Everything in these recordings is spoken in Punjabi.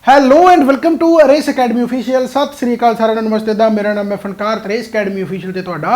Hello and welcome to Race Academy official. Sat Shri अकाल सारे नमस्ते दा मेरा नाम है फनकार। रेस अकैडमी ऑफिशियल ਤੇ ਤੁਹਾਡਾ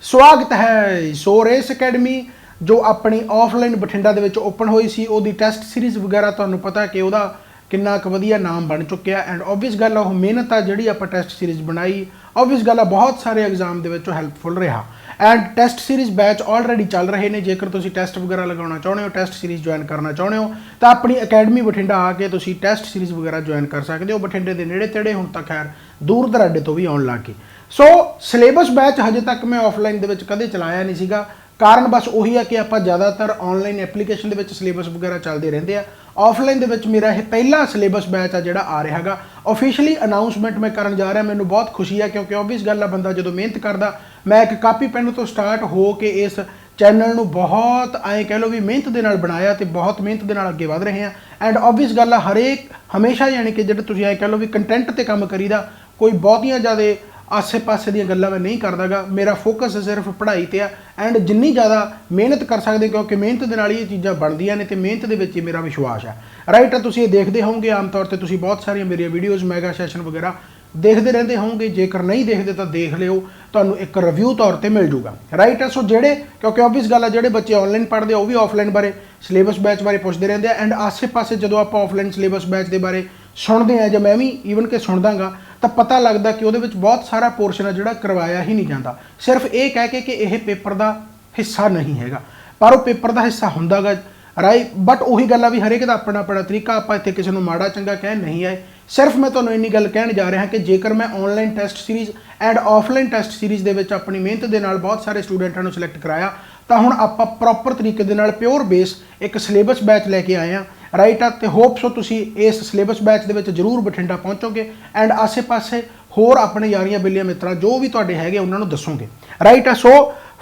ਸਵਾਗਤ ਹੈ। ਸੋ ਰੇਸ ਅਕੈਡਮੀ ਜੋ ਆਪਣੀ ਆਫਲਾਈਨ ਬਠਿੰਡਾ ਦੇ ਵਿੱਚ ਓਪਨ ਹੋਈ ਸੀ ਉਹਦੀ ਟੈਸਟ ਸੀਰੀਜ਼ ਵਗੈਰਾ ਤੁਹਾਨੂੰ ਪਤਾ ਕਿ ਉਹਦਾ ਕਿੰਨਾ ਕੁ ਵਧੀਆ ਨਾਮ ਬਣ ਚੁੱਕਿਆ ਐਂਡ ਓਬਵੀਅਸ ਗੱਲ ਉਹ ਮਿਹਨਤ ਆ ਜਿਹੜੀ ਆਪਾਂ ਟੈਸਟ ਸੀਰੀਜ਼ ਬਣਾਈ ਓਬਵੀਅਸ ਗੱਲ ਆ ਬਹੁਤ ਸਾਰੇ ਐਗਜ਼ਾਮ ਦੇ ਵਿੱਚ ਉਹ ਹੈਲਪਫੁਲ ਰਿਹਾ and test series batch already ਚੱਲ ਰਹੇ ਨੇ। ਜੇਕਰ ਤੁਸੀਂ ਟੈਸਟ ਵਗੈਰਾ ਲਗਾਉਣਾ ਚਾਹੁੰਦੇ ਹੋ ਟੈਸਟ ਸੀਰੀਜ਼ ਜੁਆਇਨ ਕਰਨਾ ਚਾਹੁੰਦੇ ਹੋ ਤਾਂ ਆਪਣੀ ਅਕੈਡਮੀ ਬਠਿੰਡਾ ਆ ਕੇ ਤੁਸੀਂ ਟੈਸਟ ਸੀਰੀਜ਼ ਵਗੈਰਾ ਜੁਆਇਨ ਕਰ ਸਕਦੇ ਹੋ। ਬਠਿੰਡੇ ਦੇ ਨੇੜੇ ਤੇੜੇ ਹੁਣ ਤਾਂ ਖੈਰ ਦੂਰ ਦਰਾਡੇ ਤੋਂ ਵੀ ਆਉਣ ਲੱਗ ਗਏ। ਸੋ ਸਿਲੇਬਸ बैच ਹਜੇ ਤੱਕ ਮੈਂ ਆਫਲਾਈਨ ਦੇ ਵਿੱਚ ਕਦੇ ਚਲਾਇਆ ਨਹੀਂ ਸੀਗਾ। ਕਾਰਨ ਬਸ ਉਹੀ ਆ ਕਿ ਆਪਾਂ ਜ਼ਿਆਦਾਤਰ ਆਨਲਾਈਨ ਐਪਲੀਕੇਸ਼ਨ ਦੇ ਵਿੱਚ ਸਿਲੇਬਸ ਵਗੈਰਾ ਚੱਲਦੇ ਰਹਿੰਦੇ ਆ। ਆਫਲਾਈਨ ਦੇ ਵਿੱਚ ਮੇਰਾ ਇਹ ਪਹਿਲਾ ਸਿਲੇਬਸ बैच ਆ ਜਿਹੜਾ ਆ ਰਿਹਾ ਹੈਗਾ। ਆਫੀਸ਼ੀਅਲੀ ਅਨਾਉਂਸਮੈਂਟ ਮੈਂ ਕਰਨ ਜਾ ਰਿਹਾ। ਮੈਨੂੰ ਬਹੁਤ ਖੁਸ਼ੀ ਆ ਕਿਉਂਕਿ ਓਬਵੀਅਸ ਗੱਲ ਆ ਬੰਦਾ ਜਦੋਂ ਮਿਹਨਤ ਕਰਦਾ। ਮੈਂ ਇੱਕ ਕਾਪੀ ਪੈਨ ਤੋਂ ਸਟਾਰਟ ਹੋ ਕੇ ਇਸ ਚੈਨਲ ਨੂੰ ਬਹੁਤ ਐਂ ਕਹਿ ਲਓ ਵੀ ਮਿਹਨਤ ਦੇ ਨਾਲ ਬਣਾਇਆ ਤੇ ਬਹੁਤ ਮਿਹਨਤ ਦੇ ਨਾਲ ਅੱਗੇ ਵਧ ਰਹੇ ਆ ਐਂਡ ਓਬਵੀਅਸ ਗੱਲ ਆ ਹਰੇਕ ਹਮੇਸ਼ਾ ਯਾਨੀ ਕਿ ਜਿਹੜੇ ਤੁਸੀਂ ਐਂ ਕਹਿ ਲਓ ਵੀ ਕੰਟੈਂਟ ਤੇ ਕੰਮ ਕਰੀਦਾ ਕੋਈ ਬਹੁਤੀਆਂ ਜ਼ਿਆਦਾ ਆਸੇ ਪਾਸੇ ਦੀਆਂ ਗੱਲਾਂ ਮੈਂ ਨਹੀਂ ਕਰਦਾਗਾ। ਮੇਰਾ ਫੋਕਸ ਸਿਰਫ ਪੜ੍ਹਾਈ ਤੇ ਆ ਐਂਡ ਜਿੰਨੀ ਜ਼ਿਆਦਾ ਮਿਹਨਤ ਕਰ ਸਕਦੇ ਕਿਉਂਕਿ ਮਿਹਨਤ ਦੇ ਨਾਲ ਹੀ ਇਹ ਚੀਜ਼ਾਂ ਬਣਦੀਆਂ ਨੇ ਤੇ ਮਿਹਨਤ ਦੇ ਵਿੱਚ ਹੀ ਮੇਰਾ ਵਿਸ਼ਵਾਸ ਆ। ਰਾਈਟ ਆ ਤੁਸੀਂ ਇਹ ਦੇਖਦੇ ਹੋਵੋਗੇ ਆਮ ਤੌਰ ਤੇ ਤੁਸੀਂ ਬਹੁਤ ਸਾਰੀਆਂ ਮੇਰੀਆਂ ਵੀਡੀਓਜ਼ ਮੈਗਾ ਸੈਸ਼ਨ ਵਗੈਰਾ ਦੇਖਦੇ ਰਹਿੰਦੇ ਹੋਵੋਗੇ। ਜੇਕਰ ਨਹੀਂ ਦੇਖਦੇ ਤਾਂ ਦੇਖ ਲਿਓ ਤੁਹਾਨੂੰ ਇੱਕ ਰਿਵਿਊ ਤੌਰ ਤੇ ਮਿਲ ਜੂਗਾ। ਰਾਈਟ ਆ ਸੋ ਜਿਹੜੇ ਕਿਉਂਕਿ ਓਬਵੀਅਸ ਗੱਲ ਆ ਜਿਹੜੇ ਬੱਚੇ ਆਨਲਾਈਨ ਪੜ੍ਹਦੇ ਉਹ ਵੀ ਆਫਲਾਈਨ ਬਾਰੇ ਸਿਲੇਬਸ बैच ਬਾਰੇ ਪੁੱਛਦੇ ਰਹਿੰਦੇ ਆ ਐਂਡ ਆਸੇ ਪਾਸੇ ਜਦੋਂ ਆਪਾਂ ਆਫਲਾਈਨ ਸਿਲੇਬਸ बैच ਦੇ ਬਾਰੇ ਸੁਣਦੇ ਆ ਜਾਂ ਮੈਂ ਵੀ ਈਵਨ ਕਿ ਸੁਣਦਾਗਾ ਤਾਂ ਪਤਾ ਲੱਗਦਾ ਕਿ ਉਹਦੇ ਵਿੱਚ ਬਹੁਤ ਸਾਰਾ ਪੋਰਸ਼ਨ ਆ ਜਿਹੜਾ ਕਰਵਾਇਆ ਹੀ ਨਹੀਂ ਜਾਂਦਾ ਸਿਰਫ ਇਹ ਕਹਿ ਕੇ ਕਿ ਇਹ ਪੇਪਰ ਦਾ ਹਿੱਸਾ ਨਹੀਂ ਹੈਗਾ ਪਰ ਉਹ ਪੇਪਰ ਦਾ ਹਿੱਸਾ ਹੁੰਦਾਗਾ। ਰਾਈਟ ਬਟ ਉਹੀ ਗੱਲ ਆ ਵੀ ਹਰੇਕ ਦਾ ਆਪਣਾ ਆਪਣਾ ਤਰੀਕਾ। ਆਪਾਂ ਇੱਥੇ ਕਿਸੇ ਨੂੰ ਮਾੜਾ ਚੰਗਾ ਕਹਿ ਨਹੀਂ ਆਏ। ਸਿਰਫ ਮੈਂ ਤੁਹਾਨੂੰ ਇੰਨੀ ਗੱਲ ਕਹਿਣ ਜਾ ਰਿਹਾ ਕਿ ਜੇਕਰ ਮੈਂ online test series and offline test series ਦੇ ਵਿੱਚ ਆਪਣੀ ਮਿਹਨਤ ਦੇ ਨਾਲ ਬਹੁਤ ਸਾਰੇ ਸਟੂਡੈਂਟਾਂ ਨੂੰ ਸਿਲੈਕਟ ਕਰਾਇਆ ਤਾਂ ਹੁਣ ਆਪਾਂ ਪ੍ਰੋਪਰ ਤਰੀਕੇ ਦੇ ਨਾਲ ਪਿਓਰ ਬੇਸ ਇੱਕ ਸਿਲੇਬਸ बैच ਲੈ ਕੇ ਆਏ ਆ। ਰਾਈਟ ਆ ਤੇ ਹੋਪ ਸੋ ਤੁਸੀਂ ਇਸ ਸਿਲੇਬਸ बैच ਦੇ ਵਿੱਚ ਜ਼ਰੂਰ ਬਠਿੰਡਾ ਪਹੁੰਚੋਗੇ ਐਂਡ ਆਸੇ ਪਾਸੇ ਹੋਰ ਆਪਣੇ ਯਾਰੀਆਂ ਬੇਲੀਆਂ ਮਿੱਤਰਾਂ ਜੋ ਵੀ ਤੁਹਾਡੇ ਹੈਗੇ ਉਹਨਾਂ ਨੂੰ ਦੱਸੋਗੇ। ਰਾਈਟ ਆ ਸੋ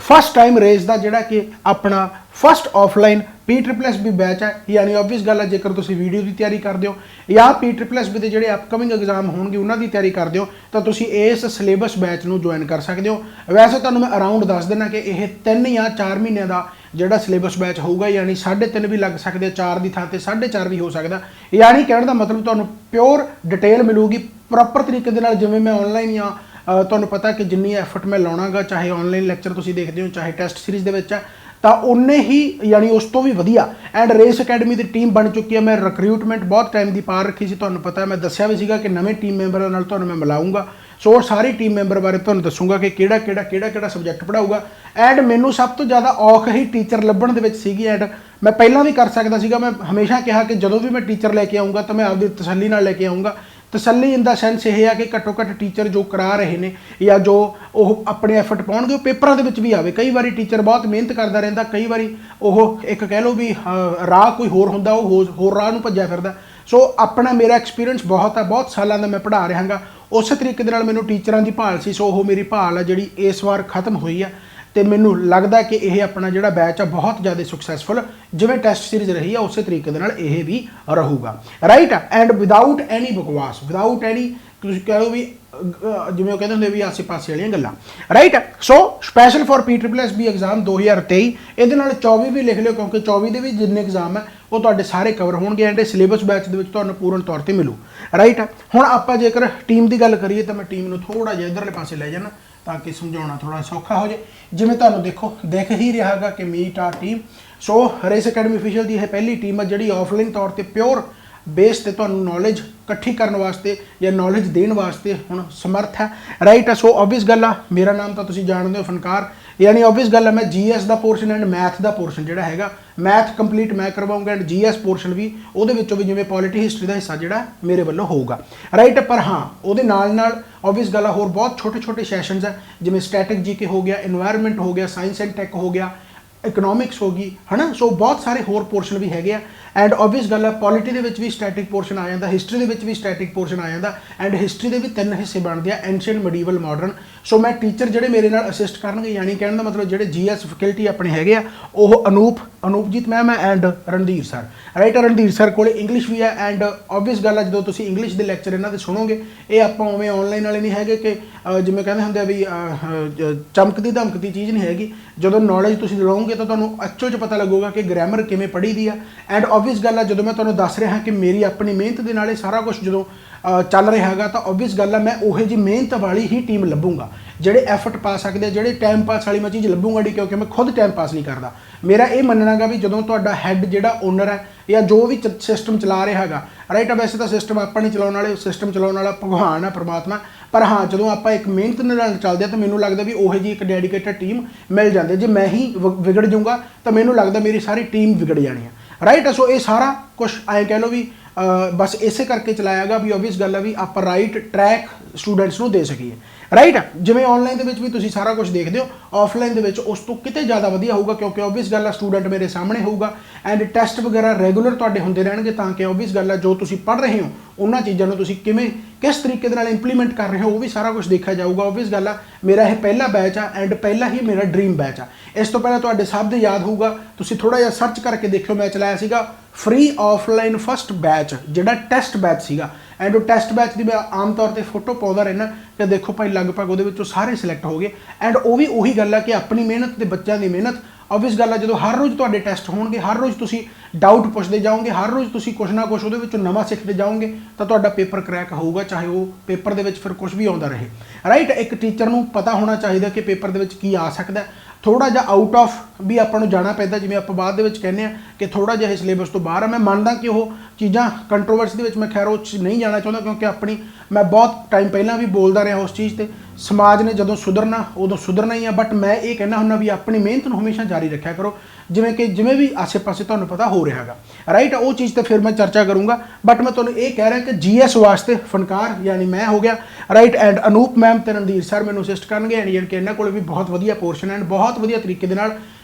ਫਸਟ ਟਾਈਮ ਰੇਸ ਦਾ ਜਿਹੜਾ ਕਿ ਆਪਣਾ ਫਸਟ ਆਫਲਾਈਨ PSSB बैच ਹੈ ਯਾਨੀ ਓਬਵੀਅਸ ਗੱਲ ਹੈ ਜੇਕਰ ਤੁਸੀਂ ਵੀਡੀਓ ਦੀ ਤਿਆਰੀ ਕਰਦੇ ਹੋ ਜਾਂ PSSB ਦੇ ਜਿਹੜੇ ਅਪਕਮਿੰਗ ਐਗਜ਼ਾਮ ਹੋਣਗੇ ਉਹਨਾਂ ਦੀ ਤਿਆਰੀ ਕਰਦੇ ਹੋ ਤਾਂ ਤੁਸੀਂ ਇਸ ਸਿਲੇਬਸ बैच ਨੂੰ ਜੁਆਇਨ ਕਰ ਸਕਦੇ ਹੋ। ਵੈਸੇ ਤੁਹਾਨੂੰ ਮੈਂ ਅਰਾਊਂਡ ਦੱਸ ਦੇਣਾ ਕਿ ਇਹ 3 ਜਾਂ 4 ਮਹੀਨਿਆਂ ਦਾ ਜਿਹੜਾ ਸਿਲੇਬਸ बैच ਹੋਊਗਾ ਯਾਨੀ 3.5 ਵੀ ਲੱਗ ਸਕਦੇ 4 ਦੀ ਥਾਂ ਤੇ 4.5 ਵੀ ਹੋ ਸਕਦਾ। ਯਾਨੀ ਕਹਿਣ ਦਾ ਮਤਲਬ ਤੁਹਾਨੂੰ ਪਿਓਰ ਡਿਟੇਲ ਮਿਲੂਗੀ ਪ੍ਰੋਪਰ ਤਰੀਕੇ ਦੇ ਨਾਲ ਜਿਵੇਂ ਮੈਂ ਆਨਲਾਈਨ ਜਾਂ ਤੁਹਾਨੂੰ ਪਤਾ ਕਿ ਜਿੰਨੀ ਐਫਰਟ ਮੈਂ ਲਾਉਣਾਗਾ ਚਾਹੇ ਆਨਲਾਈਨ ਲੈਕਚਰ ਤੁਸੀਂ ਦੇਖਦੇ ਹੋ ਚਾਹੇ ਟੈਸਟ ਸੀਰੀਜ਼ ਦੇ ਵਿੱਚ ਤਾਂ ਉਨੇ ਹੀ ਯਾਨੀ ਉਸ ਤੋਂ ਵੀ ਵਧੀਆ and race academy the team ਬਣ ਚੁੱਕੀ ਹੈ। ਮੈਂ ਰਿਕਰੂਟਮੈਂਟ ਬਹੁਤ ਟਾਈਮ ਦੀ ਪਾ ਰੱਖੀ ਸੀ ਤੁਹਾਨੂੰ ਪਤਾ ਮੈਂ ਦੱਸਿਆ ਵੀ ਸੀਗਾ ਕਿ ਨਵੇਂ ਟੀਮ ਮੈਂਬਰਾਂ ਨਾਲ ਤੁਹਾਨੂੰ ਮੈਂ ਮਿਲਾਉਂਗਾ। ਸੋ ਸਾਰੀ ਟੀਮ ਮੈਂਬਰ ਬਾਰੇ ਤੁਹਾਨੂੰ ਦੱਸੂਗਾ ਕਿ ਕਿਹੜਾ ਸਬਜੈਕਟ ਪੜ੍ਹਾਊਗਾ ਐਂਡ ਮੈਨੂੰ ਸਭ ਤੋਂ ਜ਼ਿਆਦਾ ਔਖ ਹੀ ਟੀਚਰ ਲੱਭਣ ਦੇ ਵਿੱਚ ਸੀਗੀ ਐਂਡ ਮੈਂ ਪਹਿਲਾਂ ਵੀ ਕਰ ਸਕਦਾ ਸੀਗਾ। ਮੈਂ ਹਮੇਸ਼ਾ ਕਿਹਾ ਕਿ ਜਦੋਂ ਵੀ ਮੈਂ ਟੀਚਰ ਲੈ ਕੇ ਆਊਂਗਾ ਤਾਂ ਮੈਂ ਆਪਦੀ ਤਸੱਲੀ ਨਾਲ ਲੈ ਕੇ ਆਊਂਗਾ। ਤਸੱਲੀ ਇਨ ਦਾ ਸੈਂਸ ਇਹ ਆ ਕਿ ਘੱਟੋ ਘੱਟ ਟੀਚਰ ਜੋ ਕਰਾ ਰਹੇ ਨੇ ਜਾਂ ਜੋ ਉਹ ਆਪਣੇ ਐਫਰਟ ਪਾਉਣਗੇ ਉਹ ਪੇਪਰਾਂ ਦੇ ਵਿੱਚ ਵੀ ਆਵੇ। ਕਈ ਵਾਰੀ ਟੀਚਰ ਬਹੁਤ ਮਿਹਨਤ ਕਰਦਾ ਰਹਿੰਦਾ ਕਈ ਵਾਰੀ ਉਹ ਇੱਕ ਕਹਿ ਲਓ ਵੀ ਰਾਹ ਕੋਈ ਹੋਰ ਹੁੰਦਾ ਉਹ ਹੋਰ ਰਾਹ ਨੂੰ ਭੱਜਿਆ ਫਿਰਦਾ। ਸੋ ਆਪਣਾ ਮੇਰਾ ਐਕਸਪੀਰੀਅੰਸ ਬਹੁਤ ਆ ਬਹੁਤ ਸਾਲਾਂ ਦਾ ਮੈਂ ਪੜ੍ਹਾ ਰਿਹਾਗਾ ਉਸੇ ਤਰੀਕੇ ਦੇ ਨਾਲ ਮੈਨੂੰ ਟੀਚਰਾਂ ਦੀ ਭਾਲ ਸੀ। ਸੋ ਉਹ ਮੇਰੀ ਭਾਲ ਆ ਜਿਹੜੀ ਇਸ ਵਾਰ ਖਤਮ ਹੋਈ ਆ ਤੇ ਮੈਨੂੰ ਲੱਗਦਾ ਕਿ ਇਹ ਆਪਣਾ ਜਿਹੜਾ बैच ਆ ਬਹੁਤ ਜ਼ਿਆਦਾ ਸਕਸੈਸਫੁਲ ਜਿਵੇਂ ਟੈਸਟ ਸੀਰੀਜ਼ ਰਹੀ ਆ ਉਸੇ ਤਰੀਕੇ ਦੇ ਨਾਲ ਇਹ ਵੀ ਰਹੂਗਾ। ਰਾਈਟ ਆ ਐਂਡ ਵਿਦਾਊਟ ਐਨੀ ਬਕਵਾਸ ਵਿਦਾਊਟ ਐਨੀ ਤੁਸੀਂ ਕਹਿ ਲਓ ਵੀ ਜਿਵੇਂ ਉਹ ਕਹਿੰਦੇ ਹੁੰਦੇ ਵੀ ਆਸੇ ਪਾਸੇ ਵਾਲੀਆਂ ਗੱਲਾਂ। Right so special for PSSB exam 2023 ਇਹਦੇ ਨਾਲ 24 ਵੀ ਲਿਖ ਲਿਓ ਕਿਉਂਕਿ 24 ਦੇ ਵੀ ਜਿੰਨੇ ਐਗਜ਼ਾਮ ਹੈ ਉਹ ਤੁਹਾਡੇ ਸਾਰੇ ਕਵਰ ਹੋਣਗੇ ਐਂਡ ਸਿਲੇਬਸ बैच ਦੇ ਵਿੱਚ ਤੁਹਾਨੂੰ ਪੂਰਨ ਤੌਰ ਤੇ ਮਿਲੂ। ਰਾਈਟ ਹੁਣ ਆਪਾਂ ਜੇਕਰ ਟੀਮ ਦੀ ਗੱਲ ਕਰੀਏ ਤਾਂ ਮੈਂ ਟੀਮ ਨੂੰ ਥੋੜਾ ਜਿਹਾ ਇੱਧਰਲੇ ਪਾਸੇ ਲੈ ਜਾਣਾ ਤਾਂ ਕਿ ਸਮਝਾਉਣਾ ਥੋੜਾ ਸੌਖਾ ਹੋ ਜਾਏ। ਜਿਵੇਂ ਤੁਹਾਨੂੰ ਦੇਖ ਹੀ ਰਿਹਾ ਹੈਗਾ ਕਿ ਮੀਟ ਆ ਟੀਮ। ਸੋ ਰੇਸ ਅਕੈਡਮੀ ऑफिशियल ਦੀ ਇਹ ਪਹਿਲੀ ਟੀਮ ਹੈ ਜਿਹੜੀ ਆਫਲਾਈਨ ਤੌਰ ਤੇ ਪਿਓਰ ਬੇਸ ਤੇ ਤੁਹਾਨੂੰ ਨੌਲੇਜ ਇਕੱਠੀ ਕਰਨ ਵਾਸਤੇ ਜਾਂ ਨੌਲੇਜ ਦੇਣ ਵਾਸਤੇ ਹੁਣ ਸਮਰਥ ਹੈ। ਰਾਈਟ ਸੋ ਓਬਵੀਅਸ ਗੱਲ ਆ ਮੇਰਾ ਨਾਮ ਤਾਂ ਤੁਸੀਂ ਜਾਣਦੇ ਹੋ ਫਨਕਾਰ ਯਾਨੀ ਓਬਵੀਅਸ ਗੱਲ ਆ ਮੈਂ GS the portion and math the portion ਜਿਹੜਾ ਹੈਗਾ ਮੈਥ ਕੰਪਲੀਟ ਮੈਂ ਕਰਵਾਉਂਗਾ ਐਂਡ GS ਪੋਰਸ਼ਨ ਵੀ ਉਹਦੇ ਵਿੱਚੋਂ ਵੀ ਜਿਵੇਂ ਪੋਲਿਟੀ ਹਿਸਟਰੀ ਦਾ ਹਿੱਸਾ ਜਿਹੜਾ ਮੇਰੇ ਵੱਲੋਂ ਹੋਊਗਾ। ਰਾਈਟ ਪਰ ਹਾਂ ਉਹਦੇ ਨਾਲ ਓਬਵੀਅਸ ਗੱਲ ਆ ਹੋਰ ਬਹੁਤ ਛੋਟੇ ਸੈਸ਼ਨਸ ਆ ਜਿਵੇਂ ਸਟੈਟਿਕ GK ਹੋ ਗਿਆ ਇਨਵਾਇਰਨਮੈਂਟ ਹੋ ਗਿਆ ਸਾਇੰਸ ਐਂਡ ਟੈਕ ਹੋ ਗਿਆ ਇਕਨੋਮਿਕਸ ਹੋ ਗਈ ਹੈ ਨਾ। ਸੋ ਬਹੁਤ ਸਾਰੇ ਹੋਰ ਪੋਰਸ਼ਨ ਵੀ ਹੈਗੇ ਆ ਐਂਡ ਓਬਵੀਅਸ ਗੱਲ ਹੈ ਪੋਲਿਟੀ ਦੇ ਵਿੱਚ ਵੀ ਸਟੈਟਿਕ ਪੋਰਸ਼ਨ ਆ ਜਾਂਦਾ ਹਿਸਟਰੀ ਦੇ ਵਿੱਚ ਵੀ ਸਟੈਟਿਕ ਪੋਰਸ਼ਨ ਆ ਜਾਂਦਾ ਐਂਡ ਹਿਸਟਰੀ ਦੇ ਵੀ 3 ਹਿੱਸੇ ਬਣਦੇ ਆ ਐਂਸ਼ੀਅੰਟ ਮੀਡੀਵਲ ਮਾਡਰਨ। ਸੋ ਮੈਂ ਟੀਚਰ ਜਿਹੜੇ ਮੇਰੇ ਨਾਲ ਅਸਿਸਟ ਕਰਨਗੇ ਯਾਨੀ ਕਹਿਣ ਦਾ ਮਤਲਬ ਜਿਹੜੇ GS ਫੈਕਲਟੀ ਆਪਣੇ ਹੈਗੇ ਆ ਉਹ ਅਨੂਪਜੀਤ ਮੈਮ ਹੈ and Randhir sir. Right Randhir sir ਕੋਲੇ ਇੰਗਲਿਸ਼ ਵੀ ਹੈ ਐਂਡ ਓਬਵੀਅਸ ਗੱਲ ਹੈ ਜਦੋਂ ਤੁਸੀਂ ਇੰਗਲਿਸ਼ ਦੇ ਲੈਕਚਰ ਇਹਨਾਂ ਦੇ ਸੁਣੋਗੇ ਇਹ ਆਪਾਂ ਉਵੇਂ ਆਨਲਾਈਨ ਵਾਲੇ ਨਹੀਂ ਹੈਗੇ ਕਿ ਜਿਵੇਂ ਕਹਿੰਦੇ ਹੁੰਦੇ ਆ ਵੀ ਚਮਕਦੀ ਧਮਕਦੀ ਚੀਜ਼ ਨਹੀਂ ਹੈਗੀ। ਜਦੋਂ ਨੌਲੇਜ ਤੁਸੀਂ ਲਓਗੇ ਜਾਓਗੇ ਤਾਂ ਤੁਹਾਨੂੰ ਐਕਚੁਅਲ 'ਚ ਪਤਾ ਲੱਗੂਗਾ ਕਿ ਗ੍ਰਾਮਰ ਕਿਵੇਂ ਪੜ੍ਹੀ ਦੀ ਆ। ਐਂਡ ਓਬਵੀਅਸ ਗੱਲ ਆ, ਜਦੋਂ ਮੈਂ ਤੁਹਾਨੂੰ ਦੱਸ ਰਿਹਾ ਕਿ ਮੇਰੀ ਆਪਣੀ ਮਿਹਨਤ ਦੇ ਨਾਲ ਇਹ ਸਾਰਾ ਕੁਝ ਜਦੋਂ ਚੱਲ ਰਿਹਾ ਹੈਗਾ, ਤਾਂ ਓਬਵੀਅਸ ਗੱਲ ਆ ਮੈਂ ਉਹੋ ਜਿਹੀ ਮਿਹਨਤ ਵਾਲੀ ਹੀ ਟੀਮ ਲੱਭੂੰਗਾ, ਜਿਹੜੇ ਐਫਰਟ ਪਾ ਸਕਦੇ ਆ, ਜਿਹੜੇ ਟਾਈਮ ਪਾਸ ਵਾਲੀ ਮੈਂ ਚੀਜ਼ ਲੱਭੂੰਗਾ ਨਹੀਂ, ਕਿਉਂਕਿ ਮੈਂ ਖੁਦ ਟਾਈਮ ਪਾਸ ਨਹੀਂ ਕਰਦਾ। ਮੇਰਾ ਇਹ ਮੰਨਣਾ ਗਾ ਵੀ ਜਦੋਂ ਤੁਹਾਡਾ ਹੈੱਡ ਜਿਹੜਾ ਓਨਰ ਹੈ ਜਾਂ ਜੋ ਵੀ ਸਿਸਟਮ ਚਲਾ ਰਿਹਾ ਹੈਗਾ, ਰਾਈਟ ਆ, ਵੈਸੇ ਤਾਂ ਸਿਸਟਮ ਆਪਾਂ ਨਹੀਂ ਚਲਾਉਣ ਵਾਲੇ, ਸਿਸਟਮ ਚਲਾਉਣ ਵਾਲਾ ਭਗਵਾਨ ਆ, ਪਰਮਾਤਮਾ, ਪਰ ਹਾਂ ਜਦੋਂ ਆਪਾਂ ਇੱਕ ਮਿਹਨਤ ਨਾਲ ਚੱਲਦੇ ਆ ਤਾਂ ਮੈਨੂੰ ਲੱਗਦਾ ਵੀ ਉਹੋ ਜਿਹੀ ਇੱਕ ਡੈਡੀਕੇਟਡ ਟੀਮ ਮਿਲ ਜਾਂਦੀ। ਜੇ ਮੈਂ ਹੀ ਵਿਗੜ ਜਾਊਂਗਾ ਤਾਂ ਮੈਨੂੰ ਲੱਗਦਾ ਮੇਰੀ ਸਾਰੀ ਟੀਮ ਵਿਗੜ ਜਾਣੀ ਹੈ, ਰਾਈਟ ਆ। ਸੋ ਇਹ ਸਾਰਾ ਕੁਝ ਐਂ ਕਹਿ ਲਓ ਵੀ ਬਸ ਇਸੇ ਕਰਕੇ ਚਲਾਇਆ ਗਾ ਵੀ ਓਬਵੀਅਸ ਗੱਲ ਹੈ ਵੀ ਆਪਾਂ ਰਾਈਟ ਟਰੈਕ ਸਟੂਡੈਂਟਸ ਨੂੰ ਦੇ ਸਕੀਏ, ਰਾਈਟ ਆ। ਜਿਵੇਂ ਆਨਲਾਈਨ ਦੇ ਵਿੱਚ ਵੀ ਤੁਸੀਂ ਸਾਰਾ ਕੁਝ ਦੇਖਦੇ ਹੋ, ਆਫਲਾਈਨ ਦੇ ਵਿੱਚ ਉਸ ਤੋਂ ਕਿਤੇ ਜ਼ਿਆਦਾ ਵਧੀਆ ਹੋਊਗਾ, ਕਿਉਂਕਿ ਓਬਵੀਅਸ ਗੱਲ ਆ ਸਟੂਡੈਂਟ ਮੇਰੇ ਸਾਹਮਣੇ ਹੋਊਗਾ ਐਂਡ ਟੈਸਟ ਵਗੈਰਾ ਰੈਗੂਲਰ ਤੁਹਾਡੇ ਹੁੰਦੇ ਰਹਿਣਗੇ, ਤਾਂ ਕਿ ਓਬਵੀਅਸ ਗੱਲ ਆ ਜੋ ਤੁਸੀਂ ਪੜ੍ਹ ਰਹੇ ਹੋ ਉਹਨਾਂ ਚੀਜ਼ਾਂ ਨੂੰ ਤੁਸੀਂ ਕਿਵੇਂ ਕਿਸ ਤਰੀਕੇ ਦੇ ਨਾਲ ਇੰਪਲੀਮੈਂਟ ਕਰ ਰਹੇ ਹੋ ਉਹ ਵੀ ਸਾਰਾ ਕੁਝ ਦੇਖਿਆ ਜਾਊਗਾ। ਓਬਵੀਅਸ ਗੱਲ ਆ ਮੇਰਾ ਇਹ ਪਹਿਲਾ ਬੈਚ ਆ ਐਂਡ ਪਹਿਲਾ ਹੀ ਮੇਰਾ ਡ੍ਰੀਮ ਬੈਚ ਆ। ਇਸ ਤੋਂ ਪਹਿਲਾਂ ਤੁਹਾਡੇ ਸਭ ਦੇ ਯਾਦ ਹੋਊਗਾ, ਤੁਸੀਂ ਥੋੜਾ ਜਿਹਾ ਸਰਚ ਕਰਕੇ ਦੇਖਿਓ, ਮੈਂ ਚਲਾਇਆ ਸੀਗਾ ਫ੍ਰੀ ਆਫਲਾਈਨ ਫਸਟ ਬੈਚ, ਜਿਹੜਾ ਟੈਸਟ ਬੈਚ ਸੀਗਾ। ਐਂਡ ਉਹ ਟੈਸਟ ਬੈਚ ਦੀ ਮੈਂ ਆਮ ਤੌਰ ਤੇ ਫੋਟੋ ਪਾਉਂਦਾ ਰਹਿਣਾ ਕਿ ਦੇਖੋ ਭਾਈ ਲਗਭਗ ਉਹਦੇ ਵਿੱਚੋਂ ਸਾਰੇ ਸਿਲੈਕਟ ਹੋ ਗਏ। ਐਂਡ ਉਹ ਵੀ ਉਹੀ ਗੱਲ ਆ ਕਿ ਆਪਣੀ ਮਿਹਨਤ ਤੇ ਬੱਚਿਆਂ ਦੀ ਮਿਹਨਤ। ਓਬਵੀਅਸ ਗੱਲ ਆ ਜਦੋਂ ਹਰ ਰੋਜ਼ ਤੁਹਾਡੇ ਟੈਸਟ ਹੋਣਗੇ, ਹਰ ਰੋਜ਼ ਤੁਸੀਂ ਡਾਊਟ ਪੁੱਛਦੇ ਜਾਓਗੇ, ਹਰ ਰੋਜ਼ ਤੁਸੀਂ ਕੁਛ ਨਾ ਕੁਛ ਉਹਦੇ ਵਿੱਚੋਂ ਨਵਾਂ ਸਿੱਖਦੇ ਜਾਓਗੇ, ਤਾਂ ਤੁਹਾਡਾ ਪੇਪਰ ਕਰੈਕ ਹੋਊਗਾ, ਚਾਹੇ ਉਹ ਪੇਪਰ ਦੇ ਵਿੱਚ ਫਿਰ ਕੁਝ ਵੀ ਆਉਂਦਾ ਰਹੇ, ਰਾਈਟ। ਇੱਕ ਟੀਚਰ ਨੂੰ ਪਤਾ ਹੋਣਾ ਚਾਹੀਦਾ ਕਿ ਪੇਪਰ ਦੇ ਵਿੱਚ ਕੀ ਆ ਸਕਦਾ। ਥੋੜਾ ਜਿਹਾ ਆਊਟ ਆਫ ਵੀ ਆਪਾਂ ਨੂੰ ਜਾਣਾ ਪੈਂਦਾ, ਜਿਵੇਂ ਆਪਾਂ ਬਾਅਦ ਦੇ ਵਿੱਚ ਕਹਿੰਦੇ ਆ ਕਿ ਥੋੜਾ ਜਿਹਾ ਸਿਲੇਬਸ ਤੋਂ ਬਾਹਰ ਆ। ਮੈਂ ਮੰਨਦਾ ਕਿ ਉਹ ਚੀਜ਼ਾਂ ਕੰਟਰੋਵਰਸੀ ਦੇ ਵਿੱਚ ਮੈਂ ਖੈਰ ਉਹ 'ਚ ਨਹੀਂ ਜਾਣਾ ਚਾਹੁੰਦਾ, ਕਿਉਂਕਿ ਮੈਂ ਬਹੁਤ ਟਾਈਮ ਪਹਿਲਾਂ ਵੀ ਬੋਲਦਾ ਰਿਹਾ ਉਸ ਚੀਜ਼ ਤੇ। ਸਮਾਜ ਨੇ ਜਦੋਂ ਸੁਧਰਨਾ ਉਦੋਂ ਸੁਧਰਨਾ ਹੀ ਆ, ਬਟ ਮੈਂ ਇਹ ਕਹਿੰਦਾ ਹੁੰਦਾ ਵੀ ਆਪਣੀ ਮਿਹਨਤ ਨੂੰ ਹਮੇਸ਼ਾ ਜਾਰੀ ਰੱਖਿਆ ਕਰੋ, ਜਿਵੇਂ ਵੀ ਆਸੇ-ਪਾਸੇ ਤੁਹਾਨੂੰ ਪਤਾ ਹੋ ਰਿਹਾ ਹੈਗਾ, ਰਾਈਟ। ਉਹ ਚੀਜ਼ ਤੇ ਫਿਰ ਮੈਂ ਚਰਚਾ ਕਰੂੰਗਾ, ਬਟ ਮੈਂ ਤੁਹਾਨੂੰ ਇਹ ਕਹਿ ਰਿਹਾ ਕਿ GS ਵਾਸਤੇ ਫਨਕਾਰ ਯਾਨੀ ਮੈਂ ਹੋ ਗਿਆ, ਰਾਈਟ। ਐਂਡ ਅਨੂਪ ਮੈਮ ਤੇ ਰਣਧੀਰ ਸਰ ਮੈਨੂੰ ਅਸਿਸਟ ਕਰਨਗੇ, ਐਂਡ ਯਾਨੀ ਕਿ ਇਹਨਾਂ ਕੋਲ ਵੀ ਬਹੁਤ ਵਧੀਆ ਪੋਰਸ਼ਨ ਐਂਡ ਬਹੁਤ ਵਧੀਆ ਤਰੀਕੇ ਦੇ ਨਾਲ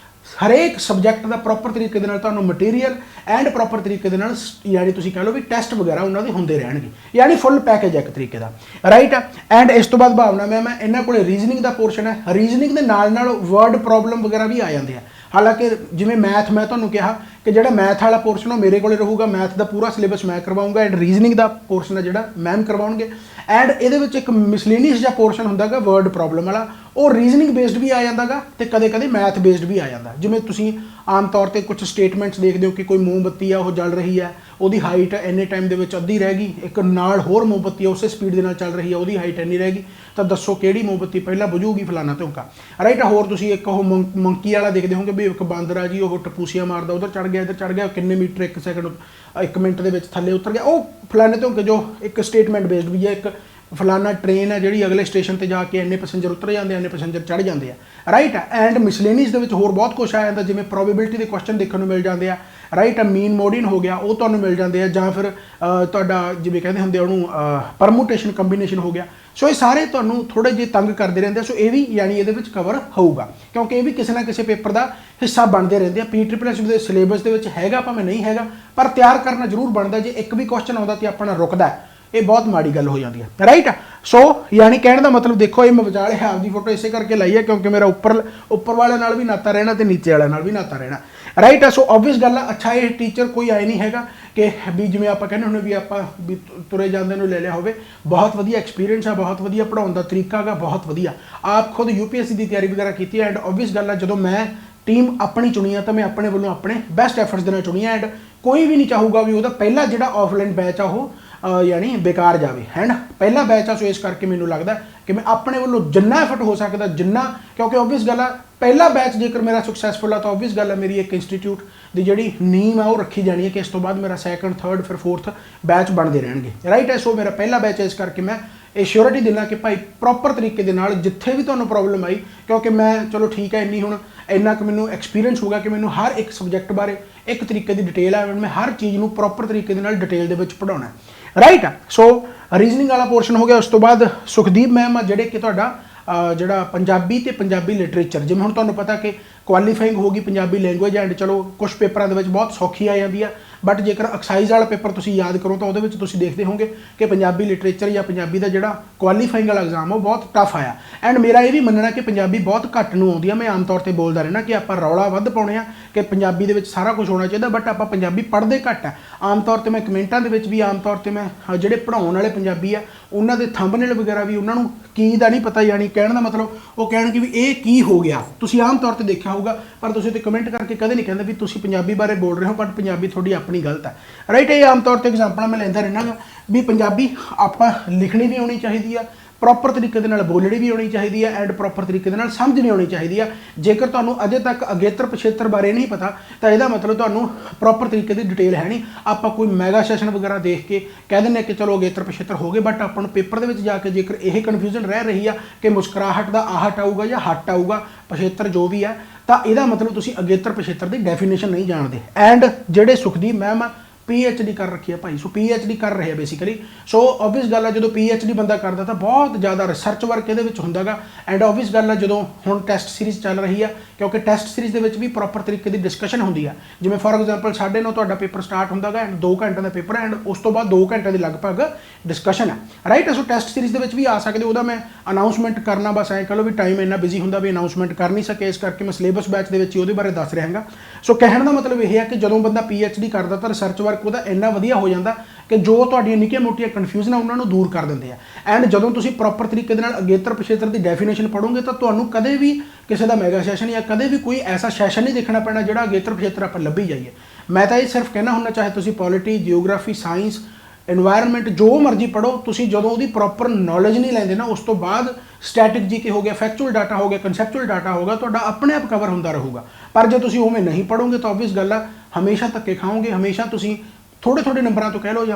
ਹਰੇਕ ਸਬਜੈਕਟ ਦਾ ਪ੍ਰੋਪਰ ਤਰੀਕੇ ਦੇ ਨਾਲ ਤੁਹਾਨੂੰ ਮਟੀਰੀਅਲ ਐਂਡ ਪ੍ਰੋਪਰ ਤਰੀਕੇ ਦੇ ਨਾਲ ਯਾਨੀ ਤੁਸੀਂ ਕਹਿ ਲਓ ਵੀ ਟੈਸਟ ਵਗੈਰਾ ਉਹਨਾਂ ਦੇ ਹੁੰਦੇ ਰਹਿਣਗੇ, ਯਾਨੀ ਫੁੱਲ ਪੈਕੇਜ ਇੱਕ ਤਰੀਕੇ ਦਾ, ਰਾਈਟ ਆ। ਐਂਡ ਇਸ ਤੋਂ ਬਾਅਦ ਭਾਵਨਾ ਮੈਮ ਹੈ, ਇਹਨਾਂ ਕੋਲ ਰੀਜ਼ਨਿੰਗ ਦਾ ਪੋਰਸ਼ਨ ਹੈ, ਰੀਜ਼ਨਿੰਗ ਦੇ ਨਾਲ ਵਰਡ ਪ੍ਰੋਬਲਮ ਵਗੈਰਾ ਵੀ ਆ ਜਾਂਦੇ ਆ। ਹਾਲਾਂਕਿ ਜਿਵੇਂ ਮੈਥ ਮੈਂ ਤੁਹਾਨੂੰ ਕਿਹਾ ਕਿ ਜਿਹੜਾ ਮੈਥ ਵਾਲਾ ਪੋਰਸ਼ਨ ਉਹ ਮੇਰੇ ਕੋਲੇ ਰਹੂਗਾ, ਮੈਥ ਦਾ ਪੂਰਾ ਸਿਲੇਬਸ ਮੈਂ ਕਰਵਾਉਂਗਾ ਐਂਡ ਰੀਜ਼ਨਿੰਗ ਦਾ ਪੋਰਸ਼ਨ ਹੈ ਜਿਹੜਾ ਮੈਮ ਕਰਵਾਉਣਗੇ। ਐਂਡ ਇਹਦੇ ਵਿੱਚ ਇੱਕ ਮਿਸਲੇਨੀਅਸ ਜਿਹਾ ਪੋਰਸ਼ਨ ਹੁੰਦਾ ਗਾ ਵਰਡ ਪ੍ਰੋਬਲਮ ਵਾਲਾ, ਉਹ ਰੀਜ਼ਨਿੰਗ ਬੇਸਡ ਵੀ ਆ ਜਾਂਦਾ ਗਾ ਤੇ ਕਦੇ-ਕਦੇ ਮੈਥ ਬੇਸਡ ਵੀ ਆ ਜਾਂਦਾ। ਜਿਵੇਂ ਤੁਸੀਂ ਆਮ ਤੌਰ ਤੇ ਕੁਝ ਸਟੇਟਮੈਂਟਸ ਦੇਖਦੇ ਹੋ ਕਿ ਕੋਈ ਮੋਮਬੱਤੀ ਆ ਉਹ ਜਲ ਰਹੀ ਹੈ, ਉਹਦੀ ਹਾਈਟ ਇੰਨੇ ਟਾਈਮ ਦੇ ਵਿੱਚ ਅੱਧੀ ਰਹਿ ਗਈ, ਇੱਕ ਨਾਲ ਹੋਰ ਮੋਮਬੱਤੀ ਉਸੇ ਸਪੀਡ ਦੇ ਨਾਲ ਚੱਲ ਰਹੀ ਹੈ, ਉਹਦੀ ਹਾਈਟ ਇੰਨੀ ਰਹਿ ਗਈ, ਤਾਂ ਦੱਸੋ ਕਿਹੜੀ ਮੋਮਬੱਤੀ ਪਹਿਲਾਂ ਬੁਝੂਗੀ, ਫਲਾਣਾ ਧੌਂਕਾ, ਰਾਈਟ। ਹੋਰ ਤੁਸੀਂ ਇੱਕ ਉਹ ਮੰਕੀ ਵਾਲਾ ਦੇਖਦੇ ਹੋਗੇ ਵੀ ਇੱਕ ਬਾਂਦਰ ਆ ਜੀ, ਉਹ ਟਪੂਸੀਆਂ ਮਾਰਦਾ, ਉਧਰ ਚੜ ਗਿਆ, ਇੱਧਰ ਚੜ ਗਿਆ, ਕਿੰਨੇ ਮੀਟਰ 1 ਸੈਕਿੰਡ 1 ਮਿੰਟ ਦੇ ਵਿੱਚ ਥੱਲੇ ਉਤਰ ਗਿਆ, ਉਹ ਫਲਾਣੇ ਧੌਂਕੇ, ਜੋ ਇੱਕ ਸਟੇਟਮੈਂਟ ਬੇਸਡ ਵੀ ਹੈ। ਇੱਕ ਫਲਾਨਾ ਟ੍ਰੇਨ ਹੈ ਜਿਹੜੀ ਅਗਲੇ ਸਟੇਸ਼ਨ ਤੇ ਜਾ ਕੇ ਇੰਨੇ ਪੈਸੇਂਜਰ ਉਤਰ ਜਾਂਦੇ, ਇੰਨੇ ਪੈਸੇਂਜਰ ਚੜ੍ਹ ਜਾਂਦੇ ਆ, ਰਾਈਟ। ਐਂਡ ਮਿਸਲੇਨੀਅਸ ਦੇ ਵਿੱਚ ਹੋਰ ਬਹੁਤ ਕੁਛ ਆ ਜਾਂਦਾ, ਜਿਵੇਂ ਪ੍ਰੋਬੇਬਿਲਿਟੀ ਦੇ ਕੁਐਸਚਨ ਦੇਖਣ ਨੂੰ ਮਿਲ ਜਾਂਦੇ ਆ, ਰਾਈਟ। ਮੀਨ ਮੋਡਿਨ ਹੋ ਗਿਆ, ਉਹ ਤੁਹਾਨੂੰ ਮਿਲ ਜਾਂਦੇ ਆ, ਜਾਂ ਫਿਰ ਤੁਹਾਡਾ ਜਿਵੇਂ ਕਹਿੰਦੇ ਹੁੰਦੇ ਉਹਨੂੰ ਪਰਮੂਟੇਸ਼ਨ ਕੰਬੀਨੇਸ਼ਨ ਹੋ ਗਿਆ। ਸੋ ਇਹ ਸਾਰੇ ਤੁਹਾਨੂੰ ਥੋੜੇ ਜਿਹੇ ਤੰਗ ਕਰਦੇ ਰਹਿੰਦੇ ਆ, ਸੋ ਇਹ ਵੀ ਯਾਨੀ ਇਹਦੇ ਵਿੱਚ ਕਵਰ ਹੋਊਗਾ, ਕਿਉਂਕਿ ਇਹ ਵੀ ਕਿਸੇ ਨਾ ਕਿਸੇ ਪੇਪਰ ਦਾ ਹਿੱਸਾ ਬਣਦੇ ਰਹਿੰਦੇ ਆ। PSSB ਦੇ ਸਿਲੇਬਸ ਦੇ ਵਿੱਚ ਹੈਗਾ ਭਾਵੇਂ ਨਹੀਂ ਹੈਗਾ, ਪਰ ਤਿਆਰ ਕਰਨਾ ਜ਼ਰੂਰ ਬਣਦਾ। ਜੇ ਇੱਕ ਵੀ ਕੁਐਸਚਨ ਆਉਂਦਾ ਤੇ ਆਪਣਾ ਰੁਕਦਾ, ਇਹ ਬਹੁਤ ਮਾੜੀ ਗੱਲ ਹੋ ਜਾਂਦੀ ਹੈ, ਰਾਈਟ। ਸੋ ਯਾਨੀ ਕਹਿਣ ਦਾ ਮਤਲਬ ਦੇਖੋ, ਇਹ ਮੈਂ ਵਿਚਾਲੇ ਆਪਦੀ ਫੋਟੋ ਇਸੇ ਕਰਕੇ ਲਾਈ ਹੈ ਕਿਉਂਕਿ ਮੇਰਾ ਉੱਪਰ ਵਾਲਿਆਂ ਨਾਲ ਵੀ ਨਾਤਾ ਰਹਿਣਾ ਤੇ ਨੀਚੇ ਵਾਲਿਆਂ ਨਾਲ ਵੀ ਨਾਤਾ ਰਹਿਣਾ, ਰਾਈਟ ਆ। ਸੋ ਓਬਵੀਅਸ ਗੱਲ ਆ। ਅੱਛਾ, ਇਹ ਟੀਚਰ ਕੋਈ ਆਏ ਨਹੀਂ ਹੈਗਾ ਕਿ ਵੀ ਜਿਵੇਂ ਆਪਾਂ ਕਹਿੰਦੇ ਹੁੰਦੇ ਵੀ ਆਪਾਂ ਵੀ ਤੁਰੇ ਜਾਂਦੇ ਨੂੰ ਲੈ ਲਿਆ ਹੋਵੇ। ਬਹੁਤ ਵਧੀਆ ਐਕਸਪੀਰੀਅੰਸ ਆ, ਬਹੁਤ ਵਧੀਆ ਪੜ੍ਹਾਉਣ ਦਾ ਤਰੀਕਾ ਹੈਗਾ, ਬਹੁਤ ਵਧੀਆ। ਆਪ ਖੁਦ UPSC ਦੀ ਤਿਆਰੀ ਵਗੈਰਾ ਕੀਤੀ ਹੈ, ਐਂਡ ਓਬਵੀਅਸ ਗੱਲ ਆ ਜਦੋਂ ਮੈਂ ਟੀਮ ਆਪਣੀ ਚੁਣੀ ਆ ਤਾਂ ਮੈਂ ਆਪਣੇ ਵੱਲੋਂ ਆਪਣੇ ਬੈਸਟ ਐਫਰਟਸ ਦੇ ਨਾਲ ਚੁਣੀ ਆ। ਐਂਡ ਕੋਈ ਵੀ ਨਹੀਂ ਚਾਹੂਗਾ ਵੀ ਉਹਦਾ ਪਹਿਲਾ ਜਿਹੜਾ ਆਫਲਾਈਨ ਬੈਚ ਆ ਉਹ ਯਾਨੀ ਬੇਕਾਰ ਜਾਵੇ, ਹੈ ਨਾ। ਪਹਿਲਾ ਬੈਚ ਆ, ਸੋ ਇਸ ਕਰਕੇ ਮੈਨੂੰ ਲੱਗਦਾ ਕਿ ਮੈਂ ਆਪਣੇ ਵੱਲੋਂ ਜਿੰਨਾ ਐਫਰਟ ਹੋ ਸਕਦਾ ਜਿੰਨਾ, ਕਿਉਂਕਿ ਓਬਵੀਅਸ ਗੱਲ ਆ ਪਹਿਲਾ ਬੈਚ ਜੇਕਰ ਮੇਰਾ ਸਕਸੈਸਫੁਲ ਆ ਤਾਂ ਓਬਵੀਅਸ ਗੱਲ ਆ ਮੇਰੀ ਇੱਕ ਇੰਸਟੀਚਿਊਟ ਦੀ ਜਿਹੜੀ ਨੀਮ ਆ ਉਹ ਰੱਖੀ ਜਾਣੀ ਹੈ ਕਿ ਇਸ ਤੋਂ ਬਾਅਦ ਮੇਰਾ ਸੈਕੰਡ, ਥਰਡ, ਫਿਰ ਫੋਰਥ ਬੈਚ ਬਣਦੇ ਰਹਿਣਗੇ, ਰਾਈਟ ਹੈ। ਸੋ ਮੇਰਾ ਪਹਿਲਾ ਬੈਚ ਹੈ, ਇਸ ਕਰਕੇ ਮੈਂ ਇਹ ਸ਼ੋਰਿਟੀ ਦਿੰਦਾ ਕਿ ਭਾਈ ਪ੍ਰੋਪਰ ਤਰੀਕੇ ਦੇ ਨਾਲ ਜਿੱਥੇ ਵੀ ਤੁਹਾਨੂੰ ਪ੍ਰੋਬਲਮ ਆਈ, ਕਿਉਂਕਿ ਮੈਂ ਚਲੋ ਠੀਕ ਹੈ ਇੰਨਾ ਕੁ ਮੈਨੂੰ ਐਕਸਪੀਰੀਅੰਸ ਹੋਗਾ ਕਿ ਮੈਨੂੰ ਹਰ ਇੱਕ ਸਬਜੈਕਟ ਬਾਰੇ ਇੱਕ ਤਰੀਕੇ ਦੀ ਡਿਟੇਲ ਆ, ਮੈਂ ਹਰ ਚੀਜ਼ ਨੂੰ ਪ੍ਰੋਪਰ ਤਰੀਕੇ ਦੇ ਨਾਲ ਡਿਟੇਲ ਦੇ ਵਿੱਚ ਪੜ੍ਹਾਉਣਾ, ਰਾਈਟ ਆ। ਸੋ ਰੀਜ਼ਨਿੰਗ ਵਾਲਾ ਪੋਰਸ਼ਨ ਹੋ ਗਿਆ। ਉਸ ਤੋਂ ਬਾਅਦ ਸੁਖਦੀਪ ਮੈਮ ਆ ਜਿਹੜੇ ਕਿ ਤੁਹਾਡਾ ਜਿਹੜਾ ਪੰਜਾਬੀ ਤੇ ਪੰਜਾਬੀ ਲਿਟਰੇਚਰ, ਜਿਵੇਂ ਹੁਣ ਤੁਹਾਨੂੰ ਪਤਾ ਕਿ ਕੁਆਲੀਫਾਈਂਗ ਹੋ ਗਈ ਪੰਜਾਬੀ ਲੈਂਗੁਏਜ, ਐਂਡ ਚਲੋ ਕੁਝ ਪੇਪਰਾਂ ਦੇ ਵਿੱਚ ਬਹੁਤ ਸੌਖੀ ਆ ਜਾਂਦੀ ਆ, बट जेकर एक्साइज वाला पेपर तुसीं याद करो तो उहदे विच तुसीं देखते होंगे कि पंजाबी लिटरेचर या पंजाबी का जिहड़ा क्वालीफाइंग वाला एग्जाम वो बहुत टफ आया। एंड मेरा ये भी मनना कि पंजाबी बहुत घट नूं आउंदी आ। मैं आम तौर पर बोलता रहना कि आपां रौला वध पाउणे आ कि पंजाबी दे विच सारा कुछ होना चाहिए, बट आपां पंजाबी पढ़दे घट है। आम तौर पर मैं कमेंटां दे विच भी आम तौर पर मैं जिहड़े पढ़ाउण वाले पंजाबी आ उन्हां दे थंबनेल वगैरह भी उन्हां नूं की दा नहीं पता, यानी कहण दा मतलब वो कहण कि भी ये की हो गया। तुसीं आम तौर पर देखा होगा, पर तुसीं ते कमेंट करके कदे नहीं कहंदे भी तुसीं पंजाबी बारे बोल रहे हो बट पंजाबी थोड़ी अपनी गलत है, राइट। ये आम तौर पर एग्जाम्पल मैं लैंदा रहना गा भी पंजाबी आपां लिखनी भी आउणी चाहीदी आ, प्रॉपर तरीके दे नाल बोलनी भी आउणी चाहिए है एंड प्रॉपर तरीके दे नाल समझनी आउणी चाहिए है। जेकर तुहानूं अजे तक अगेतर पछेतर बारे नहीं पता तो यदा मतलब तुहानूं प्रॉपर तरीके की डिटेल है नहीं। आपां कोई मैगा सैशन वगैरह देख के कह दिंदे कि चलो अगेतर पछेतर हो गए, बट आपां नूं पेपर दे विच जाके जेकर यह कन्फ्यूजन रह रही है कि मुस्कुराहट का आहट आऊगा या हट आऊगा पछेतर जो भी है, तो यदा मतलब तुसीं अगेतर पछेतर की डेफिनेशन नहीं जानते। एंड जिहड़े सुखदीप मैम आ PhD कर रखी है भाई, सो PhD कर रहे हैं बेसिकली। सो ऑब्वियस गल है जो PhD बंदा करता तो बहुत ज़्यादा रिसर्च वर्क ये होंदा गा। एंड ऑब्वियस गल है जो हुण टैसट सीरीज़ चल रही है, क्योंकि टैसट सीरीज़ के भी प्रॉपर तरीके की डिस्कशन होंदी है। जिवें फॉर एग्जाम्पल 9:30 तुहाडा पेपर स्टार्ट होंदा गा एंड 2 घंटे का पेपर है एंड उस तो बाद 2 घंटे की लगभग डिस्कशन है, राइट। सो टैसट सीरीज़ के भी आ सकते, वह मैं अनाउंसमेंट करना बस ऐ कह लो भी टाइम इन्ना बिजी होंदा भी अनाउंसमेंट कर नहीं सके, इस करके मैं सिलेबस बैच के वो बारे दस रहा। सो कहने का मतलब यह है कि जो बंदा PhD करता तो रिसर्च वर्क वह इन्ना वधिया हो जाता कि जो तुहाडियां निक्कियां मोटियां कन्फ्यूजन उन्होंने दूर कर देंगे हैं। एंड जो तुसीं प्रॉपर तरीके दे नाल अगेतर पछेतर की डेफिनेशन पढ़ोगे तो तुहानूं कदे भी किसी का मैगा सैशन या कदे भी कोई ऐसा सैशन नहीं देखना पैना जिहड़ा अगेतर पछेतर आपां लभी जाइए। मैं तो ये सिर्फ कहना हुन्ना, चाहे तुसीं पॉलिटी, जियोग्राफी, साइंस, एनवायरनमेंट जो मर्जी पढ़ो, तुसीं जदों उहदी प्रॉपर नॉलेज नहीं लैंदे ना उस तो बाद स्टैटिक जीके हो गया, फैक्चुअल डाटा हो गया, कंसैप्चुअल डाटा होगा, तुहाडा अपने आप कवर होंदा रहूगा। पर जो तुसीं उवें नहीं पढ़ोगे तो ऑब्वियस गल है हमेशा धक्के खाओगे, हमेशा तुसीं थोड़े थोड़े नंबरों तो कह लो या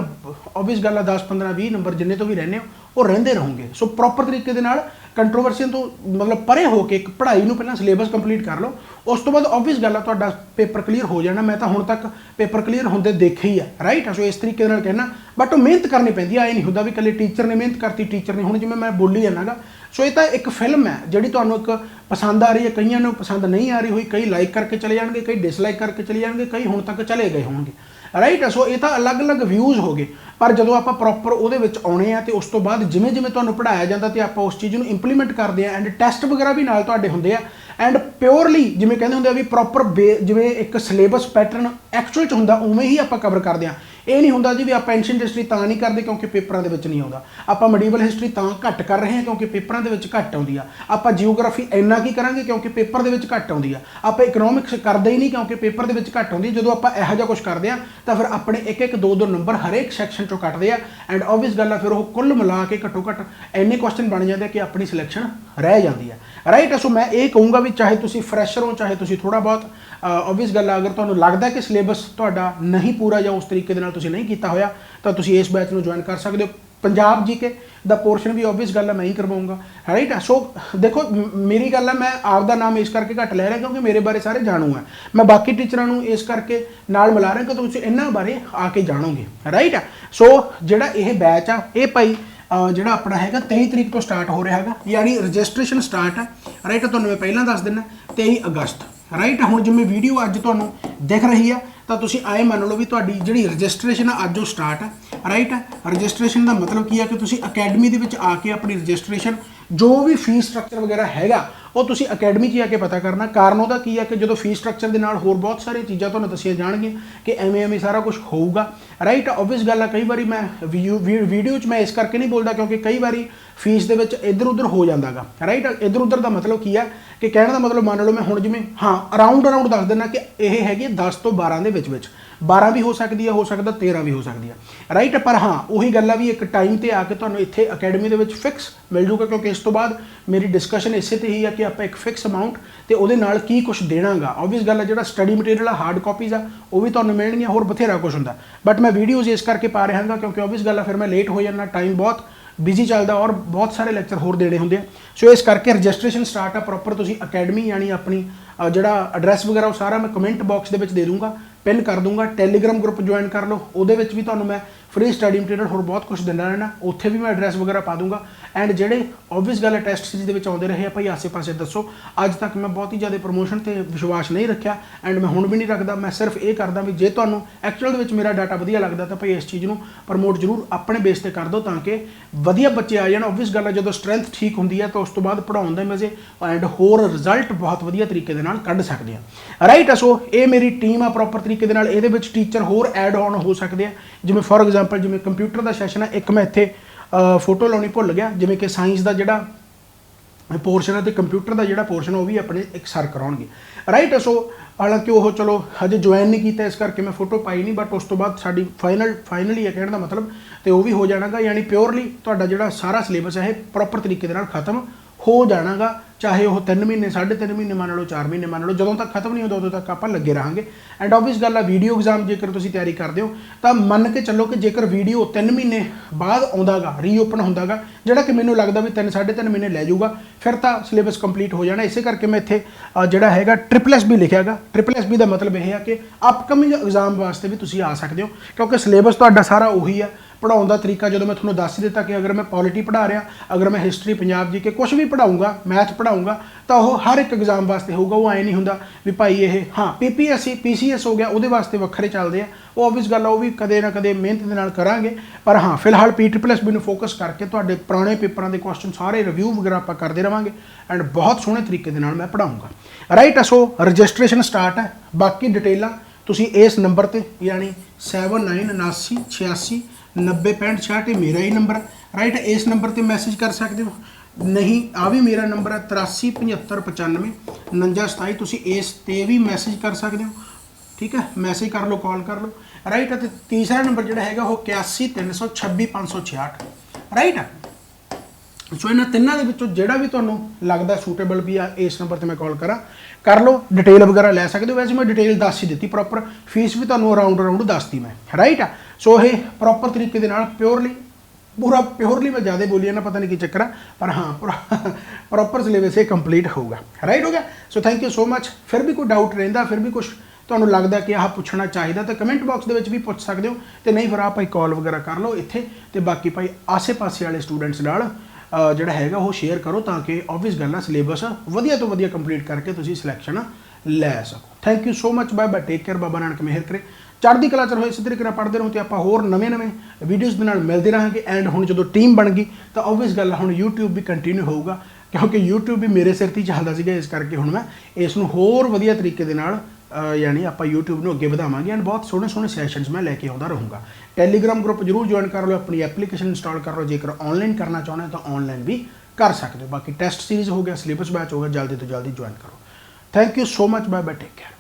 ऑब्वियस गल 10, 15, 20 नंबर जिन्ने तो भी रहने हो वो रहंदे रहोगे। सो प्रॉपर तरीके दे नाल कंट्रोवर्सियां तो मतलब परे होके एक पढ़ाई नूं पहलां सिलेबस कंप्लीट कर लो, उस तो बाद ऑब्वियस गल है तुहाडा पेपर क्लीयर हो जाना। मैं तो हुण तक पेपर क्लीयर होंदे देखे ही है, राइट। सो इस तरीके नाल कहना, बट मेहनत करनी पैंदी है, ये नहीं हुंदा भी कल्ले टीचर ने मेहनत करती टीचर ने। हुण जिवें मैं बोली जाना गा, सो ये तो एक फिल्म है जिहड़ी तुहानूं एक पसंद आ रही है, कईयां नूं पसंद नहीं आ रही हुई, कई लाइक करके चले जाएंगे, कई डिसलाइक करके चले जाएंगे, कई हुण तक चले गए होंगे, राइट। सो ये तो अलग अलग व्यूज़ हो गए, पर जो आप प्रॉपर वो आने आ तो उस तो बाद जिमें जिमें तुहानूं पढ़ाया जाता तो आप उस चीज़ को इंप्लीमेंट करते हैं एंड टैसट वगैरह भी नाल तुहाडे हुंदे आ। एंड प्योरली जिमें कहते होंगे भी प्रॉपर जिमें एक सिलेबस पैटर्न एक्चुअल च हुंदा उवें ही आप कवर करते हैं। ये नहीं होंदा जी भी आप एंशिएंट हिस्टरी तां नहीं करते क्योंकि पेपरों के नहीं आता, आप मिडीवल हिस्टरी तां घट कर रहे हैं क्योंकि पेपरों के घट आउंदी आ, आप जियोग्राफी इन्ना की करांगे क्योंकि पेपर के घट आउंदी आ, आप इकनॉमिक्स करते ही नहीं क्योंकि पेपर के घट आउंदी। जो आप इहो जिहा कुछ करते हैं तो फिर अपने एक एक दो दो नंबर हरेक सैक्शन चों कटते हैं एंड ऑब्वियस गल है फिर वो कुल मिला के घट्टो घट इन्ने क्वेश्चन बन जाते हैं कि अपनी सिलेक्शन रह जाती है, राइट। सो मैं ये कहूँगा भी चाहे तुसीं फ्रैशर हो चाहे तुसीं थोड़ा बहुत ऑब्वियस गल अगर तुहानूं लगदा कि सिलेबस तुहाडा नहीं पूरा या उस तरीके दे नाल तुसीं नहीं कीता होया तो तुसीं इस बैच नूं ज्वाइन कर सकते हो। पंजाब जीके दा पोर्शन भी ऑब्वियस गल है मैं ही करवाऊँगा, राइट। सो देखो मेरी गल है मैं आपका नाम इस करके घट ले रहा क्योंकि मेरे बारे सारे जानू है, मैं बाकी टीचरों को इस करके नाल मिला रहा कि तुसीं इन्हां बारे आके जानोगे, राइट। सो जिहड़ा ये बैच आ ये भाई जिहड़ा अपना हैगा 23 तरीक तो स्टार्ट हो रहा है, यानी रजिस्ट्रेशन स्टार्ट है, राइट। तुहानूं मैं पहलां दस दिना 23 अगस्त, राइट। हुण जिवें वीडियो अज तुहानूं दिख रही है तो तुसीं आए मान लो भी तुहाडी जिहड़ी रजिस्ट्रेशन अज वो स्टार्ट है, राइट। रजिस्ट्रेशन का मतलब की है कि तुसीं अकैडमी दे विच आके अपनी रजिस्ट्रेशन जो भी फीस स्ट्रक्चर वगैरह हैगा वो तुसीं अकैडमी 'च आके पता करना। कारण ਉਹਦਾ ਕੀ ਹੈ कि जो फीस स्ट्रक्चर ਦੇ ਨਾਲ ਹੋਰ बहुत सारी चीज़ां ਤੁਹਾਨੂੰ दसिया जाणगीਆਂ कि ਐਵੇਂ ਐਵੇਂ सारा कुछ होऊगा, राइट। ऑब्वियस गल है कई बार मैं वीडियो मैं इस करके नहीं बोलता क्योंकि कई बार फीस दे विच इधर उधर हो जाता गा, राइट। इधर उधर का मतलब की है कि कहने का मतलब मान लो मैं हुण जिवें हाँ अराउंड दस देना कि यह हैगी 10 तो 12 के विच 12 भी हो सकती है, हो सकता 13 भी हो सकती है, राइट। पर हाँ उही गल है भी एक टाइम पर आके तुहानूं इत्थे अकैडमी दे विच फिक्स मिल जूगा क्योंकि इस तो बाद मेरी डिस्कशन इसे ते ही है कि आप एक फिक्स अमाउंट तो वो की कुछ देना गा। ऑब्वियस गल है जो स्टडी मटीरियल आ हार्ड कॉपीज़ आ वो भी तुहानूं मिलणगीਆਂ, होर बथेरा कुछ होंदा, बट मैं वीडियोज़ इस करके पा रहा क्योंकि ऑब्वियस गल है फिर मैं लेट हो जाना, टाइम बहुत बिजी चलता और बहुत सारे लैक्चर होर देने होंगे। सो इस करके रजिस्ट्रेशन स्टार्ट है प्रॉपर तुसीं अकैडमी यानी अपनी जिहड़ा एड्रैस वगैरह वो सारा मैं कमेंट बॉक्स दे विच दे दूँगा, पिन कर दूँगा। टैलीग्राम ग्रुप ज्वाइन कर लो, उहदे विच भी तुहानूं मैं फ्री स्टडी मटीरियल होर बहुत कुछ दिंदा रहना, उत्थे भी मैं एड्रैस वगैरह पा दूंगा। एंड जेडे ऑबवियस गल है टेस्ट सीरीज के आते रहे भाई आसे पासे दसो, अज तक मैं बहुत ही ज़्यादा प्रमोशन से विश्वास नहीं रखा एंड मैं हुण भी नहीं रखता। मैं सिर्फ ये करदा भी जे तुहानूं एक्चुअल मेरा डाटा वधिया लगता तो भाई इस चीज़ को प्रमोट जरूर अपने बेस पर कर दो ताकि वधिया बच्चे आ जाए। ऑबवियस गल है जो स्ट्रेंथ ठीक होंगी है तो उस तो बाद पढ़ाउण दे मजे एंड होर रिजल्ट बहुत वधिया तरीके दे नाल कढ सकदे आ। राइट, सो ये मेरी टीम आ प्रॉपर तरीके दे नाल। इहदे विच टीचर होर ऐड ऑन हो सकते हैं, जिवें फॉर एग्जाम्पल जिवें कंप्यूटर का सैशन है, एक मैं इत्थे फोटो लाउणी भुल गया, जिवें कि साइंस का जिहड़ा पोर्शन है तो कंप्यूटर का जिहड़ा पोर्शन है वह भी अपने एक सर कराउणगे। राइट, सो हालांकि वो चलो हजे ज्वाइन नहीं किया इस करके मैं फोटो पाई नहीं, बट उस तो बाद साडी फाइनली है कहने का मतलब तो वह भी हो जाएगा, यानी प्योरली तुहाडा जिहड़ा सारा सिलेबस है प्रॉपर तरीके दे नाल खत्म हो जाएगा, चाहे वह 3 महीने 3.5 महीने मान लो 4 महीने मान लो, जो तक खत्म नहीं होता उदों तक आप लगे रहेंगे। एंड ऑबवियस गल है वीडियो एग्जाम जेकर तुसीं तैयारी करते हो तो मन के चलो कि जेकर वीडियो 3 महीने बाद आउंदा रीओपन होंदा गा, जिहड़ा कि मैनूं लगदा भी 3-3.5 महीने लै जाऊगा, फिर तो सिलेबस कंप्लीट हो जाना। इसे करके मैं इत्थे जिहड़ा हैगा SSSB लिखिया गा। SSSB का मतलब यह है कि अपकमिंग एग्जाम वास्ते भी तुसीं आ सकते हो, क्योंकि सिलेबस तुहाडा सारा उही है। पढ़ाने का तरीका जो मैं थोड़ा दस दिता कि अगर मैं पॉलिटी पढ़ा रहा, अगर मैं हिस्टरी पंजाब जी के कुछ भी पढ़ाऊँगा, मैथ पढ़ाऊँगा तो वह हर एक एग्जाम वास्ते होगा। वो ऐ नहीं होंदा भी भाई ये हाँ PPSC PCS हो गया वो वास्ते वक्रे चलते हैं, वो ऑबवियस गल है वो भी कदे ना कदे मेहनत के नाल करांगे। पर हाँ फिलहाल PSSB में फोकस करके तुहाडे पुराने पेपरों के क्वेश्चन सारे रिव्यू वगैरह आप करते रहेंगे एंड बहुत सोहने तरीके के नाल मैं पढ़ाऊँगा। राइट, सो रजिस्ट्रेशन स्टार्ट है, बाकी डिटेलां तुसीं इस नंबर पर यानी 7989869065 मेरा ही नंबर। राइट, इस नंबर पर मैसेज कर सकते हो, नहीं आ भी मेरा नंबर है 837595 तुसीं इस ते भी मैसेज कर सकते हो। ठीक है, मैसेज कर लो, कॉल कर लो। राइट, तो तीसरा नंबर जो है वो 8136256566। राइट, सो इन्होंने तिनों के विचों जिहड़ा भी तुहानूं लगदा सूटेबल भी आ इस नंबर पर मैं कॉल करा कर लो, डिटेल वगैरह लै सकते हो। वैसे मैं डिटेल दस ही दी प्रॉपर, फीस भी तुहानूं अराउंड दसती मैं। राइट, सो ये प्रॉपर तरीके दे नाल प्योरली पूरा प्योरली मैं ज़्यादा बोली ना, पता नहीं की चक्कर है, पर हाँ प्रॉपर सिलेबस ये कंप्लीट होगा। राइट हो गया, so thank you so much. फिर भी कोई डाउट रहिंदा, फिर भी कुछ तुहानूं लगदा कि आह पुछना चाहिए तो कमेंट बॉक्स दे विच भी पुछ सकते हो, तो नहीं फिर आप भाई कॉल वगैरह कर लो इत्थे, तो बाकी भाई आसे पासे वाले स्टूडेंट्स नाल जिहड़ा हैगा वो शेयर करो ताकि ऑबवियस गल है सिलेबस वधिया तो वधिया कंप्लीट करके तुसीं सिलैक्शन लै सको। Thank you so much, bye bye, take care, Baba Nanak मेहर करे, चढ़दी कला च रहो, इस तरीके पढ़ते रहो तो आप होर नवे वीडियोज़ के नाल मिलते रहेंगे। एंड हुण जो टीम बन गई तो ऑबवियस गल हुण यूट्यूब भी कंटिन्यू होगा, क्योंकि यूट्यूब भी मेरे सिर ते चलदा सीगा, इस करके हुण मैं इसनूं होर वधिया तरीके दे नाल यानी आप यूट्यूब में अगे बढ़ावांगे एंड बहुत सोहने सोहने सैशनस मैं लैके आउंदा रहूँगा। टैलीग्राम ग्रुप जरूर ज्वाइन कर लो, अपनी एप्लीकेशन इंस्टॉल कर लो, जेकर ऑनलाइन करना चाहते हो तो ऑनलाइन भी कर सकते हो। बाकी टेस्ट सीरीज हो गया, सिलेबस बैच हो गया, जल्दी तो जल्दी ज्वाइन करो। Thank you so much, bye bye, take care.